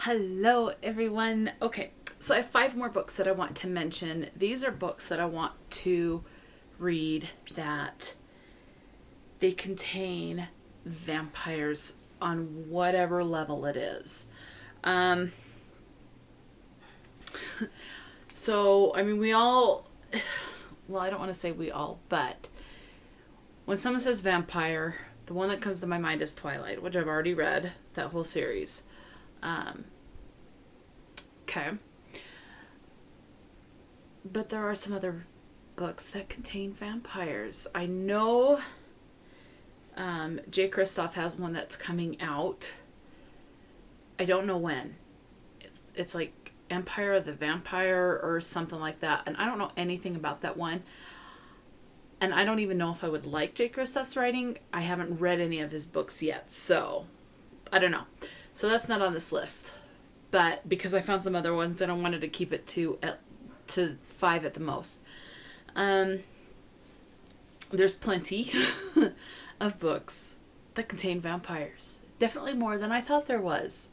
Hello, everyone. Okay, so I have 5 more books that I want to mention. These are books that I want to read that they contain vampires on whatever level it is. Um, we all, well, I don't want to say we all, but when someone says vampire, the one that comes to my mind is Twilight, which I've already read, that whole series. Um, okay. But there are some other books that contain vampires. I know Jay Kristoff has one that's coming out. I don't know when. It's like Empire of the Vampire or something like that. And I don't know anything about that one. And I don't even know if I would like Jay Kristoff's writing. I haven't read any of his books yet. So, I don't know. So that's not on this list. But because I found some other ones and I wanted to keep it to 5 at the most. There's plenty of books that contain vampires. Definitely more than I thought there was.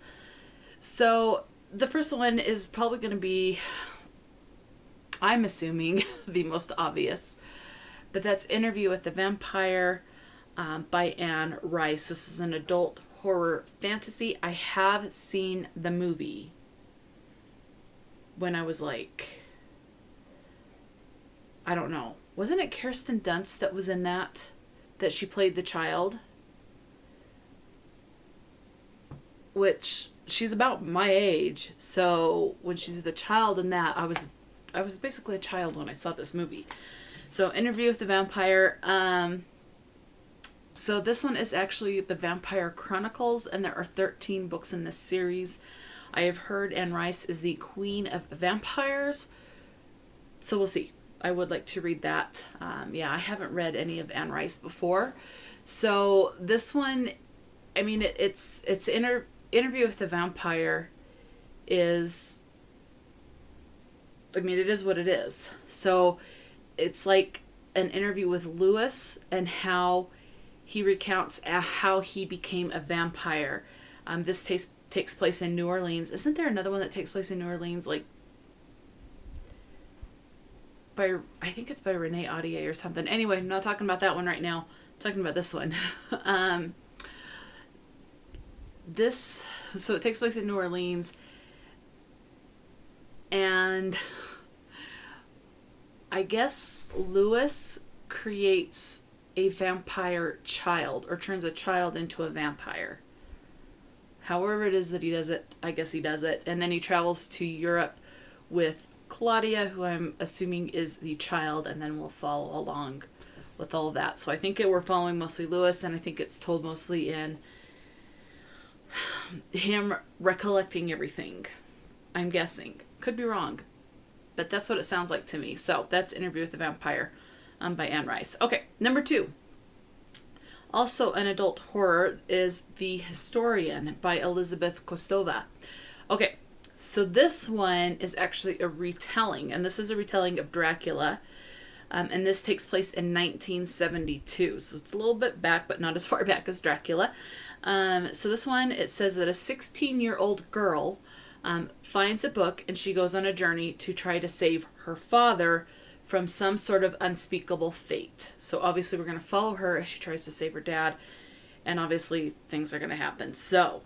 So the first one is probably going to be, I'm assuming, the most obvious. But that's Interview with the Vampire by Anne Rice. This is an adult horror fantasy. I have seen the movie when I was like, I don't know. Wasn't it Kirsten Dunst that was in that she played the child? Which, she's about my age. So when she's the child in that, I was basically a child when I saw this movie. So Interview with the Vampire. So this one is actually the Vampire Chronicles, and there are 13 books in this series. I have heard Anne Rice is the queen of vampires. So we'll see. I would like to read that. I haven't read any of Anne Rice before. So this one, I mean, Interview with the Vampire is, I mean, it is what it is. So it's like an interview with Lewis and how he recounts how he became a vampire. This takes place in New Orleans. Isn't there another one that takes place in New Orleans? Like, I think it's by Renee Audier or something. Anyway, I'm not talking about that one right now. I'm talking about this one. So it takes place in New Orleans. And I guess Lewis creates a vampire child, or turns a child into a vampire. However it is that he does it, I guess he does it. And then he travels to Europe with Claudia, who I'm assuming is the child, and then we'll follow along with all of that. So I think we're following mostly Lewis, and I think it's told mostly in him recollecting everything. I'm guessing. Could be wrong. But that's what it sounds like to me. So that's Interview with the Vampire by Anne Rice. Okay, number 2. Also an adult horror is The Historian by Elizabeth Kostova. Okay, so this one is actually a retelling, and this is a retelling of Dracula. And this takes place in 1972. So it's a little bit back, but not as far back as Dracula. So this one, it says that a 16-year-old girl finds a book, and she goes on a journey to try to save her father from some sort of unspeakable fate. So obviously we're going to follow her as she tries to save her dad, and obviously things are going to happen. So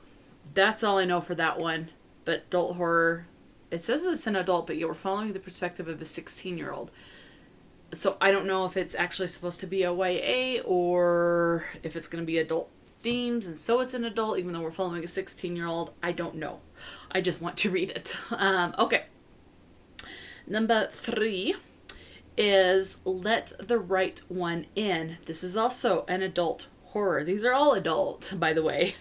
that's all I know for that one. But adult horror, it says it's an adult, but we're following the perspective of a 16-year-old. So I don't know if it's actually supposed to be a YA or if it's going to be adult themes, and so it's an adult, even though we're following a 16-year-old. I don't know. I just want to read it. Okay. Number 3 is Let the Right One In. This is also an adult horror. These are all adult, by the way.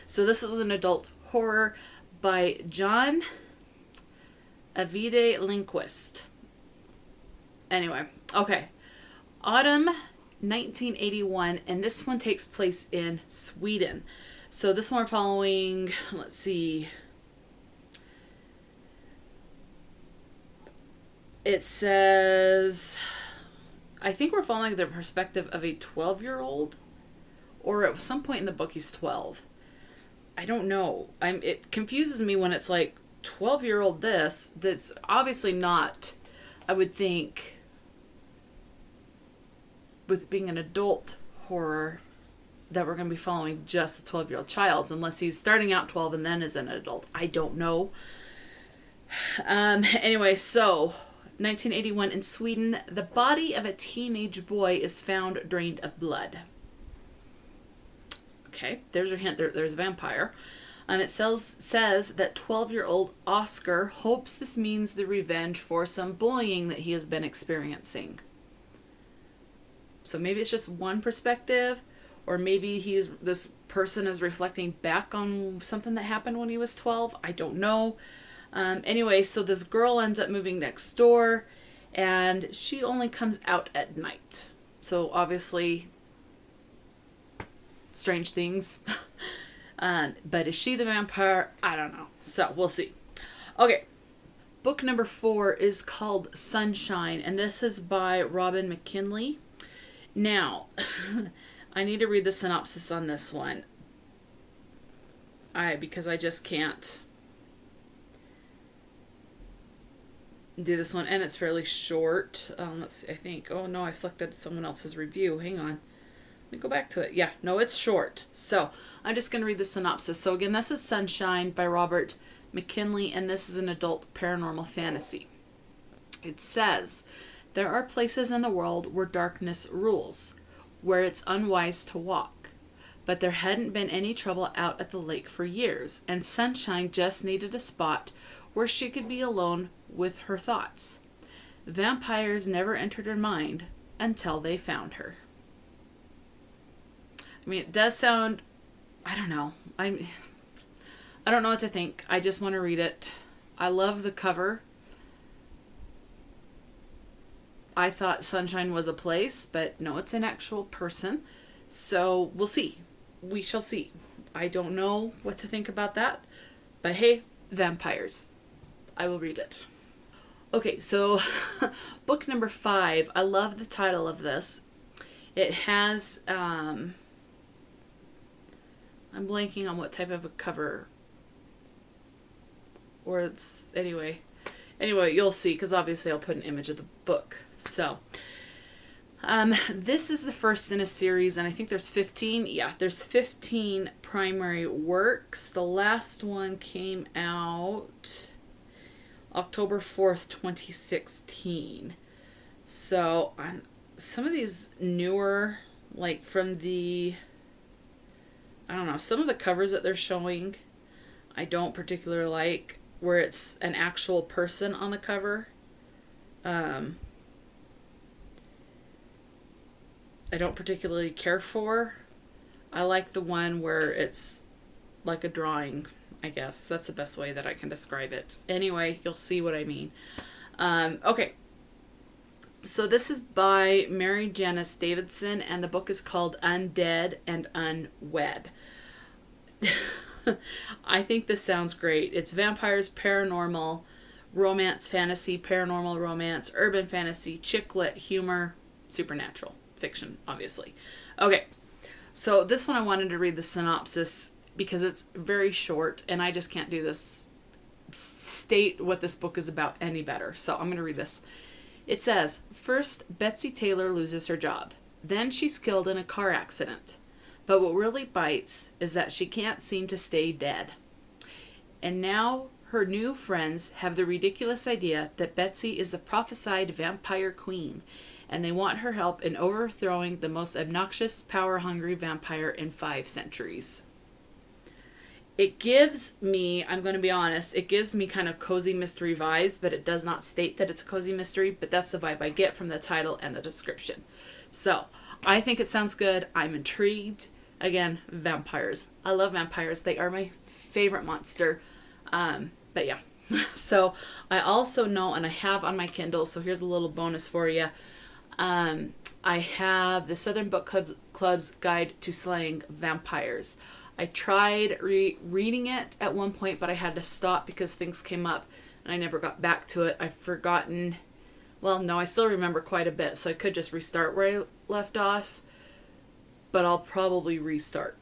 So this is an adult horror by John Ajvide Lindquist. Anyway, okay. Autumn 1981, and this one takes place in Sweden. So this one we're following, let's see. It says, I think we're following the perspective of a 12-year-old, or at some point in the book he's 12. I don't know. It confuses me when it's like 12-year-old that's obviously not, I would think, with being an adult horror, that we're going to be following just the 12-year-old child, unless he's starting out 12 and then is an adult. I don't know. Anyway, so 1981 in Sweden, the body of a teenage boy is found drained of blood. Okay, there's your hint. There's a vampire. It says that 12-year-old Oscar hopes this means the revenge for some bullying that he has been experiencing. So maybe it's just one perspective, or maybe this person is reflecting back on something that happened when he was 12. I don't know. Anyway, so this girl ends up moving next door, and she only comes out at night. So obviously, strange things. But is she the vampire? I don't know. So we'll see. Okay. Book number 4 is called Sunshine, and this is by Robin McKinley. Now, I need to read the synopsis on this one. Because I just can't do this one, and it's fairly short. Let's see, I think. Oh no, I selected someone else's review. Hang on. Let me go back to it. Yeah, no, it's short. So I'm just going to read the synopsis. So again, this is Sunshine by Robert McKinley, and this is an adult paranormal fantasy. It says, there are places in the world where darkness rules, where it's unwise to walk. But there hadn't been any trouble out at the lake for years, and Sunshine just needed a spot where she could be alone with her thoughts. Vampires never entered her mind until they found her. I mean, it does sound, I don't know. I don't know what to think. I just want to read it. I love the cover. I thought Sunshine was a place, but no, it's an actual person. So we'll see. We shall see. I don't know what to think about that. But hey, vampires. I will read it. Okay, so book number 5. I love the title of this. It has, I'm blanking on what type of a cover. Or it's, anyway, you'll see, because obviously I'll put an image of the book. So, this is the first in a series, and I think there's 15. Yeah, there's 15 primary works. The last one came out October 4th, 2016. So, some of these newer, like from the, I don't know, some of the covers that they're showing, I don't particularly like, where it's an actual person on the cover. I don't particularly care for. I like the one where it's like a drawing, I guess. That's the best way that I can describe it. Anyway, you'll see what I mean. Okay. So this is by Mary Janice Davidson, and the book is called Undead and Unwed. I think this sounds great. It's vampires, paranormal, romance, fantasy, paranormal romance, urban fantasy, chick lit, humor, supernatural. Fiction, obviously. Okay, so this one I wanted to read the synopsis because it's very short, and I just can't do this, state what this book is about any better. So I'm going to read this. It says, first, Betsy Taylor loses her job. Then she's killed in a car accident. But what really bites is that she can't seem to stay dead. And now her new friends have the ridiculous idea that Betsy is the prophesied vampire queen, and they want her help in overthrowing the most obnoxious, power-hungry vampire in 5 centuries. It gives me, I'm going to be honest, it gives me kind of cozy mystery vibes, but it does not state that it's a cozy mystery, but that's the vibe I get from the title and the description. So, I think it sounds good. I'm intrigued. Again, vampires. I love vampires. They are my favorite monster. But yeah. So, I also know, and I have on my Kindle, so here's a little bonus for you. I have the Southern Book Club's Guide to Slaying Vampires. I tried reading it at one point, but I had to stop because things came up and I never got back to it. I've forgotten. Well, no, I still remember quite a bit, so I could just restart where I left off, but I'll probably restart.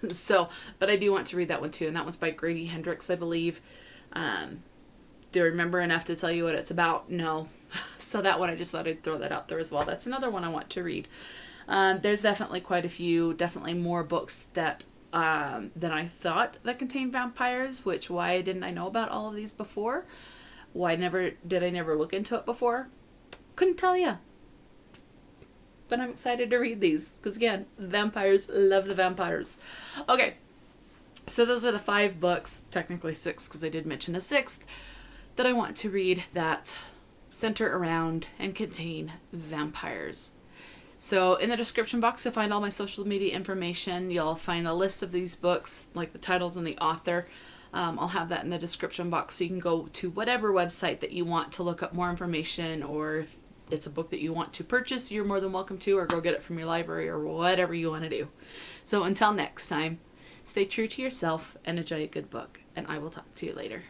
So, but I do want to read that one too, and that one's by Grady Hendrix, I believe. Do I remember enough to tell you what it's about? No. So that one, I just thought I'd throw that out there as well. That's another one I want to read. There's definitely quite a few, definitely more books that than I thought that contain vampires, which why didn't I know about all of these before? Why did I never look into it before? Couldn't tell you. But I'm excited to read these because, again, vampires, love the vampires. Okay, so those are the 5 books, technically 6 because I did mention a 6th, that I want to read that center around and contain vampires. So in the description box, you'll find all my social media information. You'll find a list of these books, like the titles and the author. I'll have that in the description box, so you can go to whatever website that you want to look up more information, or if it's a book that you want to purchase, you're more than welcome to, or go get it from your library, or whatever you want to do. So until next time, stay true to yourself and enjoy a good book, and I will talk to you later.